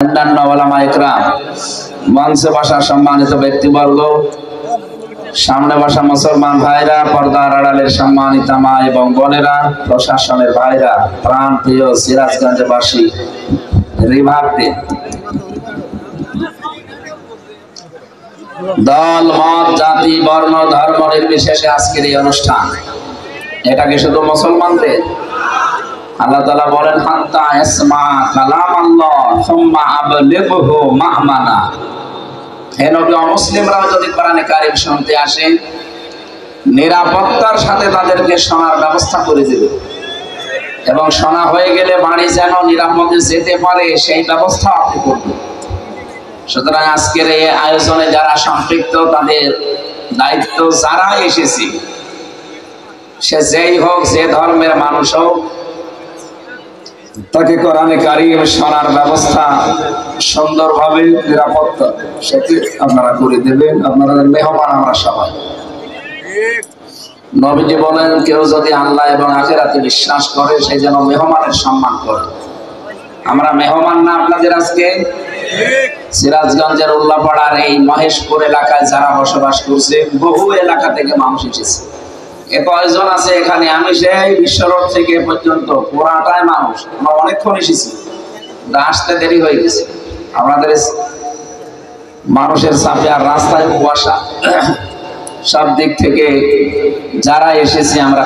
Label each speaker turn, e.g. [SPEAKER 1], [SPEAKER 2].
[SPEAKER 1] অন্যান্য ওলামা ইকরাম, মঞ্চে বসা সম্মানিত ব্যক্তিবর্গ, সামনে বসা মুসলমান ভাইরা, পর্দার আড়ালের সম্মানিত মা এবং বোনেরা, প্রশাসনের ভাইরা, প্রাণ প্রিয় সিরাজগঞ্জবাসী, রিভারটি দল, মত, জাতি, বর্ণ, ধর্ম নির্বিশেষে আজকের এই অনুষ্ঠান, এটা কি শুধু মুসলমানদের? আল্লাহ তাআলা বলেন, হাত্তা ইসমা কালাম আল্লাহ সুম্মা আবলিগহু মা'মানা। হে নবী, অমুসলিমরাও যদি কোরআনে কারীম শুনতে আসে, নিরাপত্তার সাথে তাদেরকে শোনার ব্যবস্থা করে দেবে এবং শোনা হয়ে গেলে বাড়ি যেন নিরাপদে যেতে পারে সেই ব্যবস্থা আপনি করবেন। সুতরাং আজকের এই আয়োজনে যারা সম্পৃক্ত, তাদের দায়িত্ব, যারা এসেছি সে যেই হোক, যে ধর্মের মানুষ হোক, তাকে কোরআনে কারীম শোনার ব্যবস্থা সুন্দরভাবে নিরাপত্তা সাথে আপনারা করে দেবেন। আপনারা মেহমান আমরা সবাই। নবীজি বলেন, কেউ যদি আল্লাহ এবং আখিরাতে বিশ্বাস করে, সে যেন মেহমানের সম্মান করে। আমরা মেহমান না আপনাদের? আজকে সিরাজগঞ্জের উল্লাপাড়ার এই মহেশপুর এলাকায় যারা বসবাস করছে, বহু এলাকা থেকে মানুষ এসেছে। কয়জন আছে এখানে? আমি সেই বিশ্ব রোড থেকে পর্যন্ত পুরাটাই মানুষ। আমরা অনেকক্ষণ এসেছি, আসতে দেরি হয়ে গেছে। আমাদের মানুষের চাপে আর রাস্তায় কুয়াশা, সব দিক থেকে যারা এসেছি আমরা